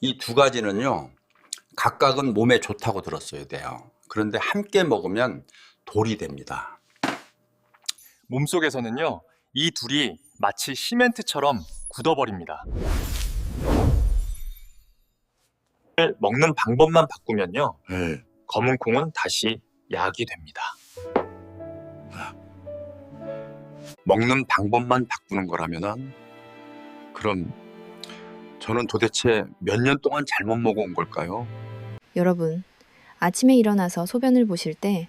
이 두 가지는요, 각각은 몸에 좋다고 들었어야 돼요. 그런데 함께 먹으면 돌이 됩니다. 몸속에서는요, 이 둘이 마치 시멘트처럼 굳어버립니다. 먹는 방법만 바꾸면요, 검은 콩은 다시 약이 됩니다. 먹는 방법만 바꾸는 거라면은, 그럼 저는 도대체 몇 년 동안 잘못 먹어온 걸까요? 여러분, 아침에 일어나서 소변을 보실 때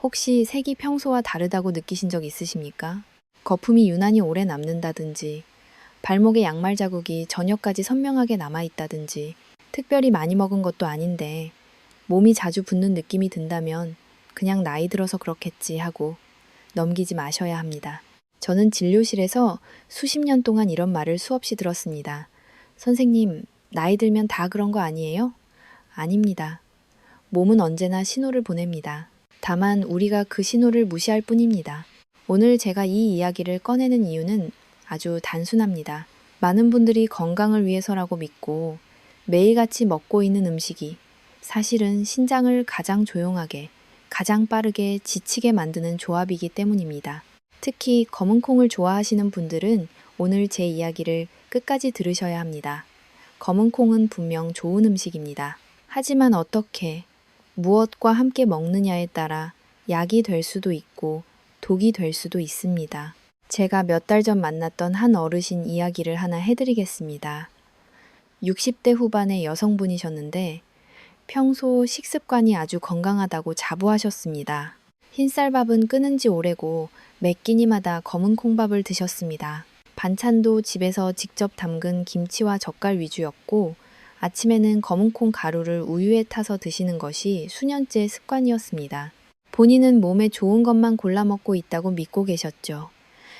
혹시 색이 평소와 다르다고 느끼신 적 있으십니까? 거품이 유난히 오래 남는다든지, 발목에 양말 자국이 저녁까지 선명하게 남아있다든지, 특별히 많이 먹은 것도 아닌데 몸이 자주 붓는 느낌이 든다면 그냥 나이 들어서 그렇겠지 하고 넘기지 마셔야 합니다. 저는 진료실에서 수십 년 동안 이런 말을 수없이 들었습니다. 선생님, 나이 들면 다 그런 거 아니에요? 아닙니다. 몸은 언제나 신호를 보냅니다. 다만 우리가 그 신호를 무시할 뿐입니다. 오늘 제가 이 이야기를 꺼내는 이유는 아주 단순합니다. 많은 분들이 건강을 위해서라고 믿고 매일같이 먹고 있는 음식이 사실은 신장을 가장 조용하게, 가장 빠르게 지치게 만드는 조합이기 때문입니다. 특히 검은 콩을 좋아하시는 분들은 오늘 제 이야기를 끝까지 들으셔야 합니다. 검은 콩은 분명 좋은 음식입니다. 하지만 어떻게, 무엇과 함께 먹느냐에 따라 약이 될 수도 있고 독이 될 수도 있습니다. 제가 몇 달 전 만났던 한 어르신 이야기를 하나 해드리겠습니다. 60대 후반의 여성분이셨는데 평소 식습관이 아주 건강하다고 자부하셨습니다. 흰쌀밥은 끊은 지 오래고 매 끼니마다 검은 콩밥을 드셨습니다. 반찬도 집에서 직접 담근 김치와 젓갈 위주였고 아침에는 검은 콩 가루를 우유에 타서 드시는 것이 수년째 습관이었습니다. 본인은 몸에 좋은 것만 골라 먹고 있다고 믿고 계셨죠.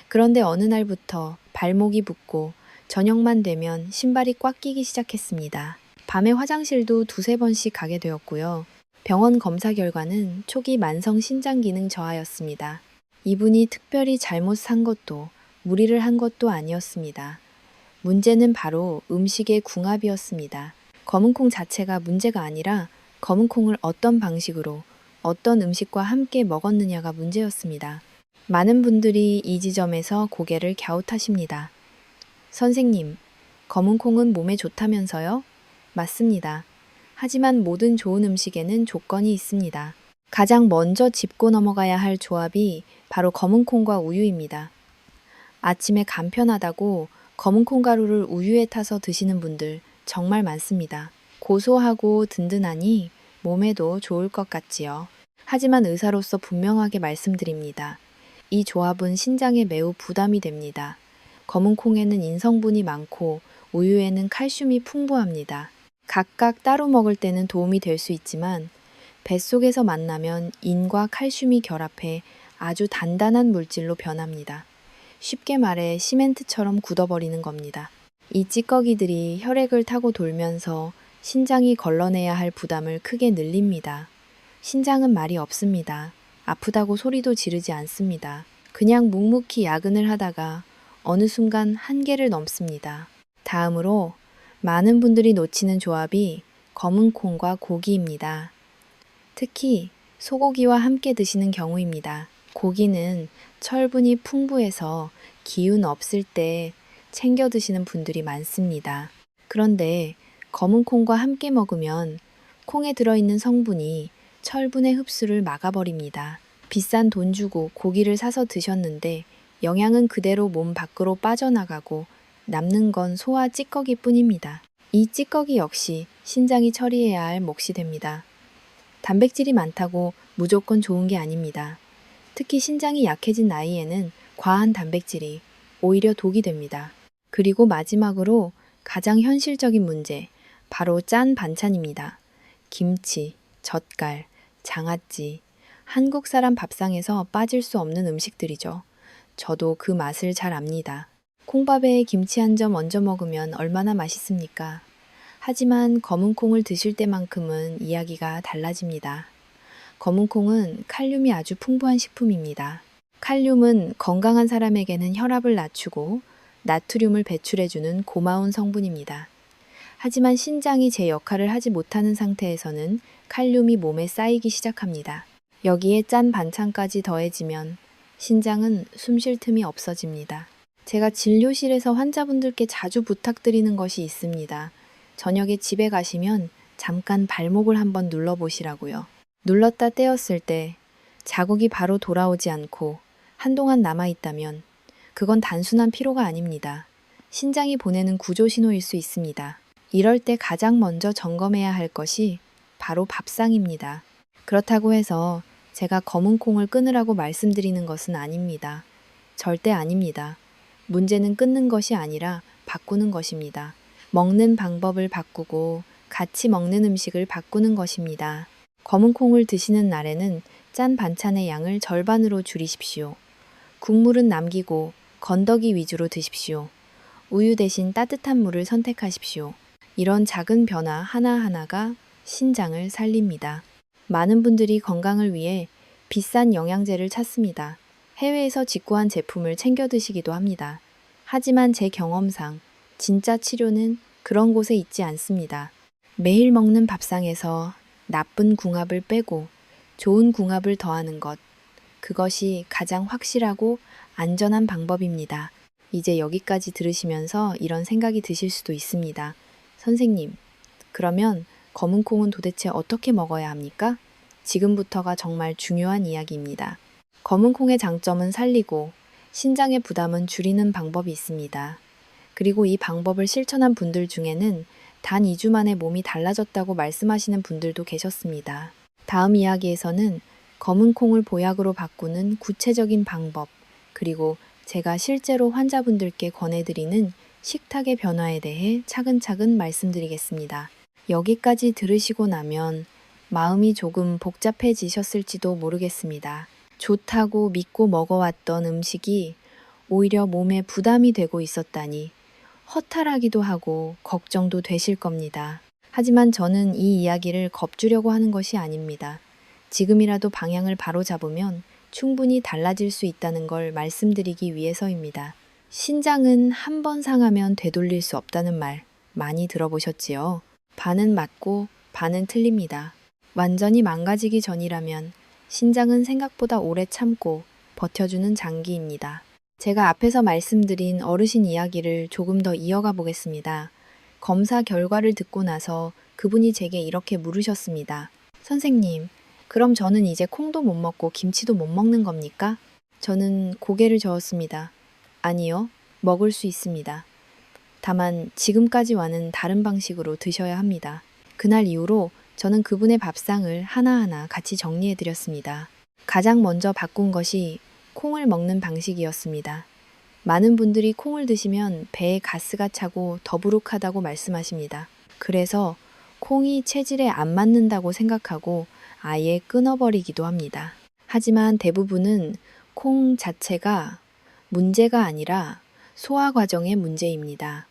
그런데 어느 날부터 발목이 붓고 저녁만 되면 신발이 꽉 끼기 시작했습니다. 밤에 화장실도 두세 번씩 가게 되었고요. 병원 검사 결과는 초기 만성 신장 기능 저하였습니다. 이분이 특별히 잘못 산 것도 무리를 한 것도 아니었습니다. 문제는 바로 음식의 궁합이었습니다. 검은 콩 자체가 문제가 아니라 검은 콩을 어떤 방식으로 어떤 음식과 함께 먹었느냐가 문제였습니다. 많은 분들이 이 지점에서 고개를 갸웃하십니다. 선생님, 검은 콩은 몸에 좋다면서요? 맞습니다. 하지만 모든 좋은 음식에는 조건이 있습니다. 가장 먼저 짚고 넘어가야 할 조합이 바로 검은 콩과 우유입니다. 아침에 간편하다고 검은 콩 가루를 우유에 타서 드시는 분들 정말 많습니다. 고소하고 든든하니 몸에도 좋을 것 같지요. 하지만 의사로서 분명하게 말씀드립니다. 이 조합은 신장에 매우 부담이 됩니다. 검은 콩에는 인성분이 많고 우유에는 칼슘이 풍부합니다. 각각 따로 먹을 때는 도움이 될 수 있지만 뱃속에서 만나면 인과 칼슘이 결합해 아주 단단한 물질로 변합니다. 쉽게 말해 시멘트처럼 굳어버리는 겁니다. 이 찌꺼기들이 혈액을 타고 돌면서 신장이 걸러내야 할 부담을 크게 늘립니다. 신장은 말이 없습니다. 아프다고 소리도 지르지 않습니다. 그냥 묵묵히 야근을 하다가 어느 순간 한계를 넘습니다. 다음으로 많은 분들이 놓치는 조합이 검은 콩과 고기입니다. 특히 소고기와 함께 드시는 경우입니다. 고기는 철분이 풍부해서 기운 없을 때 챙겨 드시는 분들이 많습니다. 그런데 검은 콩과 함께 먹으면 콩에 들어있는 성분이 철분의 흡수를 막아버립니다. 비싼 돈 주고 고기를 사서 드셨는데 영양은 그대로 몸 밖으로 빠져나가고 남는 건 소화 찌꺼기 뿐입니다. 이 찌꺼기 역시 신장이 처리해야 할 몫이 됩니다. 단백질이 많다고 무조건 좋은 게 아닙니다. 특히 신장이 약해진 나이에는 과한 단백질이 오히려 독이 됩니다. 그리고 마지막으로 가장 현실적인 문제, 바로 짠 반찬입니다. 김치, 젓갈, 장아찌, 한국 사람 밥상에서 빠질 수 없는 음식들이죠. 저도 그 맛을 잘 압니다. 콩밥에 김치 한 점 얹어 먹으면 얼마나 맛있습니까? 하지만 검은 콩을 드실 때만큼은 이야기가 달라집니다. 검은 콩은 칼륨이 아주 풍부한 식품입니다. 칼륨은 건강한 사람에게는 혈압을 낮추고 나트륨을 배출해주는 고마운 성분입니다. 하지만 신장이 제 역할을 하지 못하는 상태에서는 칼륨이 몸에 쌓이기 시작합니다. 여기에 짠 반찬까지 더해지면 신장은 숨 쉴 틈이 없어집니다. 제가 진료실에서 환자분들께 자주 부탁드리는 것이 있습니다. 저녁에 집에 가시면 잠깐 발목을 한번 눌러보시라고요. 눌렀다 떼었을 때 자국이 바로 돌아오지 않고 한동안 남아있다면 그건 단순한 피로가 아닙니다. 신장이 보내는 구조 신호일 수 있습니다. 이럴 때 가장 먼저 점검해야 할 것이 바로 밥상입니다. 그렇다고 해서 제가 검은 콩을 끊으라고 말씀드리는 것은 아닙니다. 절대 아닙니다. 문제는 끊는 것이 아니라 바꾸는 것입니다. 먹는 방법을 바꾸고 같이 먹는 음식을 바꾸는 것입니다. 검은 콩을 드시는 날에는 짠 반찬의 양을 절반으로 줄이십시오. 국물은 남기고 건더기 위주로 드십시오. 우유 대신 따뜻한 물을 선택하십시오. 이런 작은 변화 하나하나가 신장을 살립니다. 많은 분들이 건강을 위해 비싼 영양제를 찾습니다. 해외에서 직구한 제품을 챙겨 드시기도 합니다. 하지만 제 경험상 진짜 치료는 그런 곳에 있지 않습니다. 매일 먹는 밥상에서 나쁜 궁합을 빼고 좋은 궁합을 더하는 것, 그것이 가장 확실하고 안전한 방법입니다. 이제 여기까지 들으시면서 이런 생각이 드실 수도 있습니다. 선생님, 그러면 검은 콩은 도대체 어떻게 먹어야 합니까? 지금부터가 정말 중요한 이야기입니다. 검은 콩의 장점은 살리고 신장의 부담은 줄이는 방법이 있습니다. 그리고 이 방법을 실천한 분들 중에는 단 2주 만에 몸이 달라졌다고 말씀하시는 분들도 계셨습니다. 다음 이야기에서는 검은 콩을 보약으로 바꾸는 구체적인 방법, 그리고 제가 실제로 환자분들께 권해드리는 식탁의 변화에 대해 차근차근 말씀드리겠습니다. 여기까지 들으시고 나면 마음이 조금 복잡해지셨을지도 모르겠습니다. 좋다고 믿고 먹어왔던 음식이 오히려 몸에 부담이 되고 있었다니 허탈하기도 하고 걱정도 되실 겁니다. 하지만 저는 이 이야기를 겁주려고 하는 것이 아닙니다. 지금이라도 방향을 바로 잡으면 충분히 달라질 수 있다는 걸 말씀드리기 위해서입니다. 신장은 한 번 상하면 되돌릴 수 없다는 말 많이 들어보셨지요? 반은 맞고 반은 틀립니다. 완전히 망가지기 전이라면 신장은 생각보다 오래 참고 버텨주는 장기입니다. 제가 앞에서 말씀드린 어르신 이야기를 조금 더 이어가 보겠습니다. 검사 결과를 듣고 나서 그분이 제게 이렇게 물으셨습니다. 선생님, 그럼 저는 이제 콩도 못 먹고 김치도 못 먹는 겁니까? 저는 고개를 저었습니다. 아니요, 먹을 수 있습니다. 다만 지금까지와는 다른 방식으로 드셔야 합니다. 그날 이후로 저는 그분의 밥상을 하나하나 같이 정리해드렸습니다. 가장 먼저 바꾼 것이 콩을 먹는 방식이었습니다. 많은 분들이 콩을 드시면 배에 가스가 차고 더부룩하다고 말씀하십니다. 그래서 콩이 체질에 안 맞는다고 생각하고 아예 끊어버리기도 합니다. 하지만 대부분은 콩 자체가 문제가 아니라 소화 과정의 문제입니다.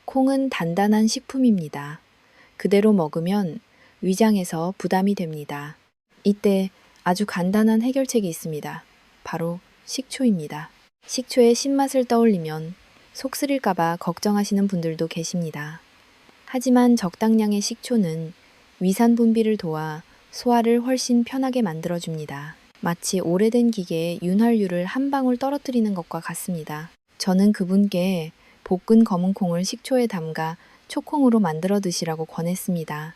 콩은 단단한 식품입니다. 그대로 먹으면 위장에서 부담이 됩니다. 이때 아주 간단한 해결책이 있습니다. 바로 식초입니다. 식초의 신맛을 떠올리면 속 쓰릴까봐 걱정하시는 분들도 계십니다. 하지만 적당량의 식초는 위산 분비를 도와 소화를 훨씬 편하게 만들어줍니다. 마치 오래된 기계에 윤활유를 한 방울 떨어뜨리는 것과 같습니다. 저는 그분께 볶은 검은 콩을 식초에 담가 초콩으로 만들어 드시라고 권했습니다.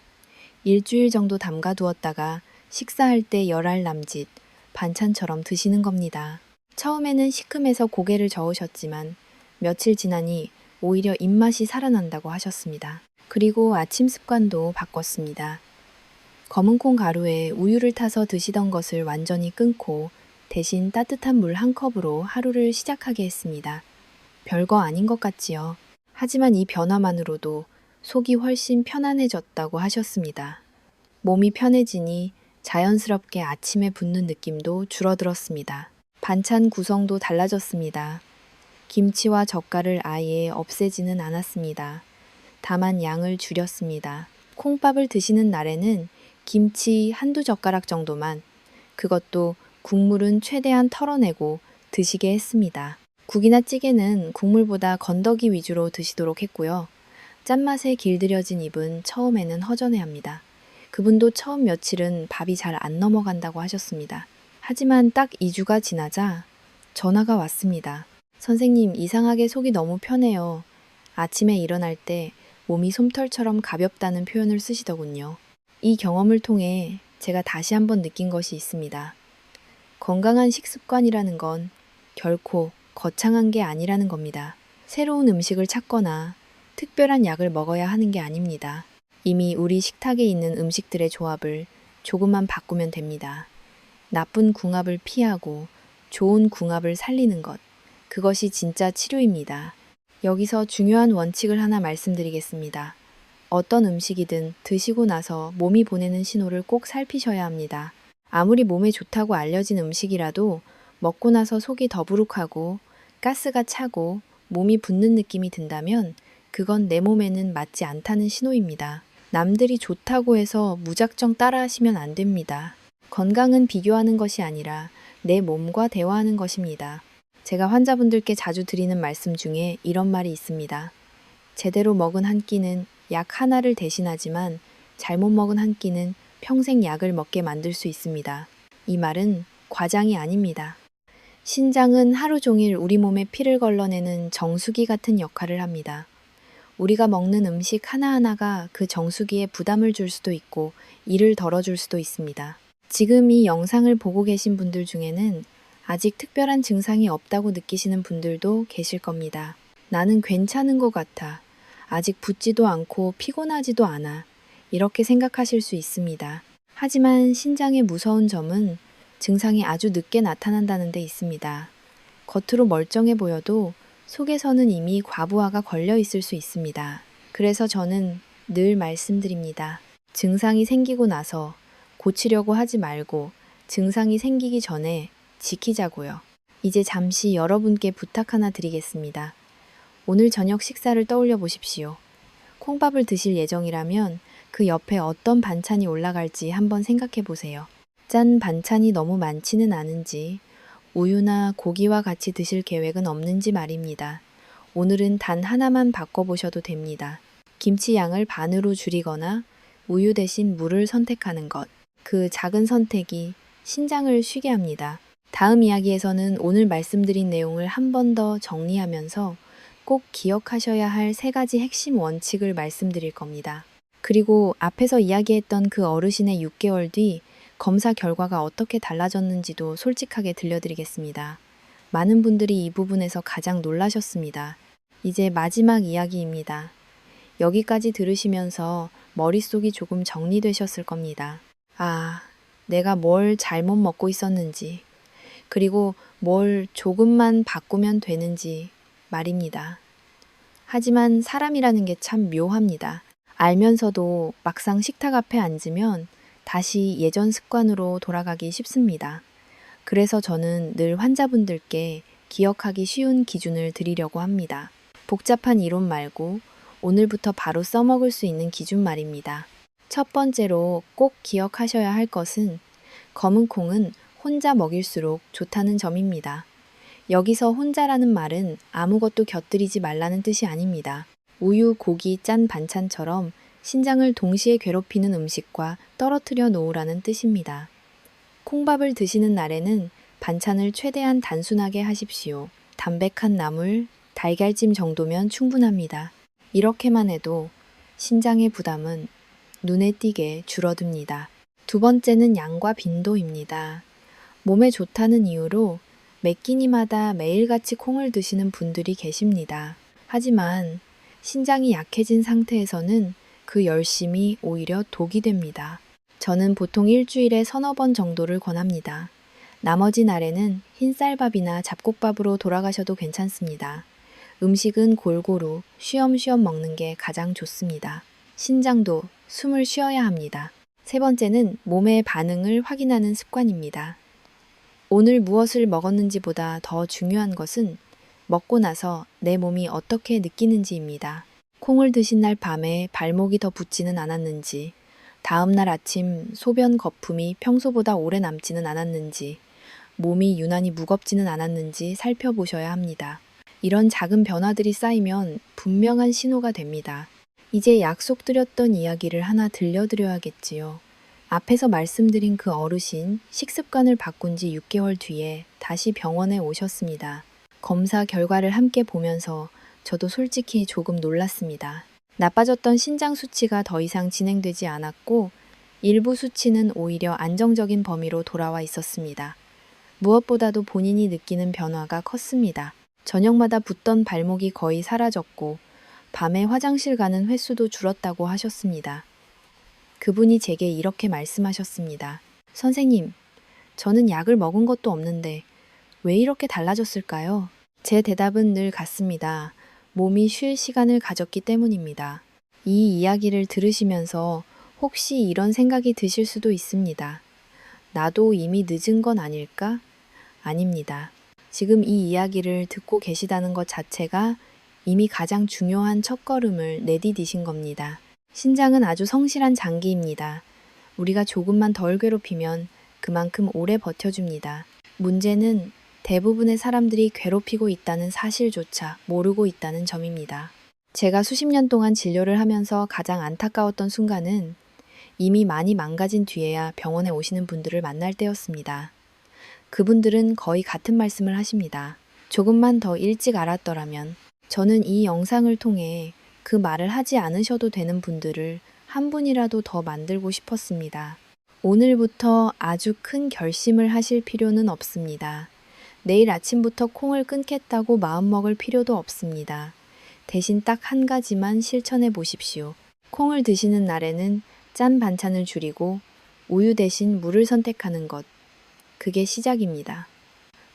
일주일 정도 담가 두었다가 식사할 때 열알 남짓, 반찬처럼 드시는 겁니다. 처음에는 시큼해서 고개를 저으셨지만 며칠 지나니 오히려 입맛이 살아난다고 하셨습니다. 그리고 아침 습관도 바꿨습니다. 검은콩 가루에 우유를 타서 드시던 것을 완전히 끊고 대신 따뜻한 물 한 컵으로 하루를 시작하게 했습니다. 별거 아닌 것 같지요. 하지만 이 변화만으로도 속이 훨씬 편안해졌다고 하셨습니다. 몸이 편해지니 자연스럽게 아침에 붓는 느낌도 줄어들었습니다. 반찬 구성도 달라졌습니다. 김치와 젓갈을 아예 없애지는 않았습니다. 다만 양을 줄였습니다. 콩밥을 드시는 날에는 김치 한두 젓가락 정도만, 그것도 국물은 최대한 털어내고 드시게 했습니다. 국이나 찌개는 국물보다 건더기 위주로 드시도록 했고요. 짠맛에 길들여진 입은 처음에는 허전해합니다. 그분도 처음 며칠은 밥이 잘 안 넘어간다고 하셨습니다. 하지만 딱 2주가 지나자 전화가 왔습니다. 선생님, 이상하게 속이 너무 편해요. 아침에 일어날 때 몸이 솜털처럼 가볍다는 표현을 쓰시더군요. 이 경험을 통해 제가 다시 한번 느낀 것이 있습니다. 건강한 식습관이라는 건 결코 거창한 게 아니라는 겁니다. 새로운 음식을 찾거나 특별한 약을 먹어야 하는 게 아닙니다. 이미 우리 식탁에 있는 음식들의 조합을 조금만 바꾸면 됩니다. 나쁜 궁합을 피하고 좋은 궁합을 살리는 것. 그것이 진짜 치료입니다. 여기서 중요한 원칙을 하나 말씀드리겠습니다. 어떤 음식이든 드시고 나서 몸이 보내는 신호를 꼭 살피셔야 합니다. 아무리 몸에 좋다고 알려진 음식이라도 먹고 나서 속이 더부룩하고 가스가 차고 몸이 붓는 느낌이 든다면 그건 내 몸에는 맞지 않다는 신호입니다. 남들이 좋다고 해서 무작정 따라하시면 안 됩니다. 건강은 비교하는 것이 아니라 내 몸과 대화하는 것입니다. 제가 환자분들께 자주 드리는 말씀 중에 이런 말이 있습니다. 제대로 먹은 한 끼는 약 하나를 대신하지만 잘못 먹은 한 끼는 평생 약을 먹게 만들 수 있습니다. 이 말은 과장이 아닙니다. 신장은 하루 종일 우리 몸에 피를 걸러내는 정수기 같은 역할을 합니다. 우리가 먹는 음식 하나하나가 그 정수기에 부담을 줄 수도 있고 일을 덜어줄 수도 있습니다. 지금 이 영상을 보고 계신 분들 중에는 아직 특별한 증상이 없다고 느끼시는 분들도 계실 겁니다. 나는 괜찮은 것 같아. 아직 붓지도 않고 피곤하지도 않아. 이렇게 생각하실 수 있습니다. 하지만 신장의 무서운 점은 증상이 아주 늦게 나타난다는 데 있습니다. 겉으로 멀쩡해 보여도 속에서는 이미 과부하가 걸려 있을 수 있습니다. 그래서 저는 늘 말씀드립니다. 증상이 생기고 나서 고치려고 하지 말고 증상이 생기기 전에 지키자고요. 이제 잠시 여러분께 부탁 하나 드리겠습니다. 오늘 저녁 식사를 떠올려 보십시오. 콩밥을 드실 예정이라면 그 옆에 어떤 반찬이 올라갈지 한번 생각해 보세요. 짠 반찬이 너무 많지는 않은지, 우유나 고기와 같이 드실 계획은 없는지 말입니다. 오늘은 단 하나만 바꿔보셔도 됩니다. 김치 양을 반으로 줄이거나 우유 대신 물을 선택하는 것. 그 작은 선택이 신장을 쉬게 합니다. 다음 이야기에서는 오늘 말씀드린 내용을 한 번 더 정리하면서 꼭 기억하셔야 할 3가지 핵심 원칙을 말씀드릴 겁니다. 그리고 앞에서 이야기했던 그 어르신의 6개월 뒤 검사 결과가 어떻게 달라졌는지도 솔직하게 들려드리겠습니다. 많은 분들이 이 부분에서 가장 놀라셨습니다. 이제 마지막 이야기입니다. 여기까지 들으시면서 머릿속이 조금 정리되셨을 겁니다. 아, 내가 뭘 잘못 먹고 있었는지, 그리고 뭘 조금만 바꾸면 되는지 말입니다. 하지만 사람이라는 게 참 묘합니다. 알면서도 막상 식탁 앞에 앉으면 다시 예전 습관으로 돌아가기 쉽습니다. 그래서 저는 늘 환자분들께 기억하기 쉬운 기준을 드리려고 합니다. 복잡한 이론 말고 오늘부터 바로 써먹을 수 있는 기준 말입니다. 첫 번째로 꼭 기억하셔야 할 것은 검은 콩은 혼자 먹일수록 좋다는 점입니다. 여기서 혼자라는 말은 아무것도 곁들이지 말라는 뜻이 아닙니다. 우유, 고기, 짠 반찬처럼 신장을 동시에 괴롭히는 음식과 떨어뜨려 놓으라는 뜻입니다. 콩밥을 드시는 날에는 반찬을 최대한 단순하게 하십시오. 담백한 나물, 달걀찜 정도면 충분합니다. 이렇게만 해도 신장의 부담은 눈에 띄게 줄어듭니다. 두 번째는 양과 빈도입니다. 몸에 좋다는 이유로 매 끼니마다 매일같이 콩을 드시는 분들이 계십니다. 하지만 신장이 약해진 상태에서는 그 열심이 오히려 독이 됩니다. 저는 보통 일주일에 3-4번 정도를 권합니다. 나머지 날에는 흰쌀밥이나 잡곡밥으로 돌아가셔도 괜찮습니다. 음식은 골고루 쉬엄쉬엄 먹는 게 가장 좋습니다. 신장도 숨을 쉬어야 합니다. 세 번째는 몸의 반응을 확인하는 습관입니다. 오늘 무엇을 먹었는지보다 더 중요한 것은 먹고 나서 내 몸이 어떻게 느끼는지입니다. 콩을 드신 날 밤에 발목이 더 붓지는 않았는지, 다음 날 아침 소변 거품이 평소보다 오래 남지는 않았는지, 몸이 유난히 무겁지는 않았는지 살펴보셔야 합니다. 이런 작은 변화들이 쌓이면 분명한 신호가 됩니다. 이제 약속드렸던 이야기를 하나 들려드려야겠지요. 앞에서 말씀드린 그 어르신 식습관을 바꾼 지 6개월 뒤에 다시 병원에 오셨습니다. 검사 결과를 함께 보면서 저도 솔직히 조금 놀랐습니다. 나빠졌던 신장 수치가 더 이상 진행되지 않았고 일부 수치는 오히려 안정적인 범위로 돌아와 있었습니다. 무엇보다도 본인이 느끼는 변화가 컸습니다. 저녁마다 붓던 발목이 거의 사라졌고 밤에 화장실 가는 횟수도 줄었다고 하셨습니다. 그분이 제게 이렇게 말씀하셨습니다. 선생님, 저는 약을 먹은 것도 없는데 왜 이렇게 달라졌을까요? 제 대답은 늘 같습니다. 몸이 쉴 시간을 가졌기 때문입니다. 이 이야기를 들으시면서 혹시 이런 생각이 드실 수도 있습니다. 나도 이미 늦은 건 아닐까? 아닙니다. 지금 이 이야기를 듣고 계시다는 것 자체가 이미 가장 중요한 첫걸음을 내디디신 겁니다. 신장은 아주 성실한 장기입니다. 우리가 조금만 덜 괴롭히면 그만큼 오래 버텨줍니다. 문제는 대부분의 사람들이 괴롭히고 있다는 사실조차 모르고 있다는 점입니다. 제가 수십 년 동안 진료를 하면서 가장 안타까웠던 순간은 이미 많이 망가진 뒤에야 병원에 오시는 분들을 만날 때였습니다. 그분들은 거의 같은 말씀을 하십니다. 조금만 더 일찍 알았더라면. 저는 이 영상을 통해 그 말을 하지 않으셔도 되는 분들을 한 분이라도 더 만들고 싶었습니다. 오늘부터 아주 큰 결심을 하실 필요는 없습니다. 내일 아침부터 콩을 끊겠다고 마음먹을 필요도 없습니다. 대신 딱 한 가지만 실천해 보십시오. 콩을 드시는 날에는 짠 반찬을 줄이고 우유 대신 물을 선택하는 것. 그게 시작입니다.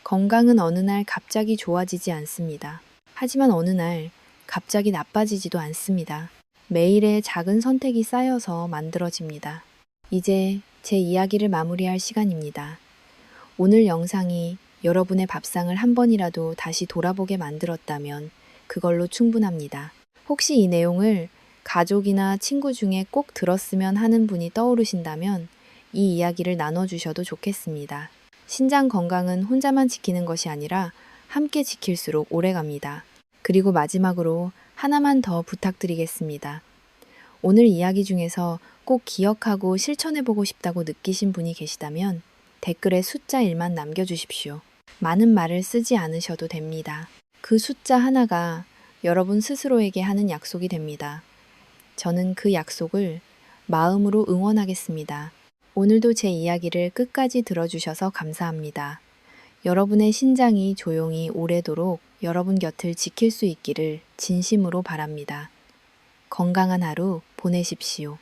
건강은 어느 날 갑자기 좋아지지 않습니다. 하지만 어느 날 갑자기 나빠지지도 않습니다. 매일의 작은 선택이 쌓여서 만들어집니다. 이제 제 이야기를 마무리할 시간입니다. 오늘 영상이 여러분의 밥상을 한 번이라도 다시 돌아보게 만들었다면 그걸로 충분합니다. 혹시 이 내용을 가족이나 친구 중에 꼭 들었으면 하는 분이 떠오르신다면 이 이야기를 나눠주셔도 좋겠습니다. 신장 건강은 혼자만 지키는 것이 아니라 함께 지킬수록 오래갑니다. 그리고 마지막으로 하나만 더 부탁드리겠습니다. 오늘 이야기 중에서 꼭 기억하고 실천해보고 싶다고 느끼신 분이 계시다면 댓글에 숫자 1만 남겨주십시오. 많은 말을 쓰지 않으셔도 됩니다. 그 숫자 하나가 여러분 스스로에게 하는 약속이 됩니다. 저는 그 약속을 마음으로 응원하겠습니다. 오늘도 제 이야기를 끝까지 들어주셔서 감사합니다. 여러분의 신장이 조용히 오래도록 여러분 곁을 지킬 수 있기를 진심으로 바랍니다. 건강한 하루 보내십시오.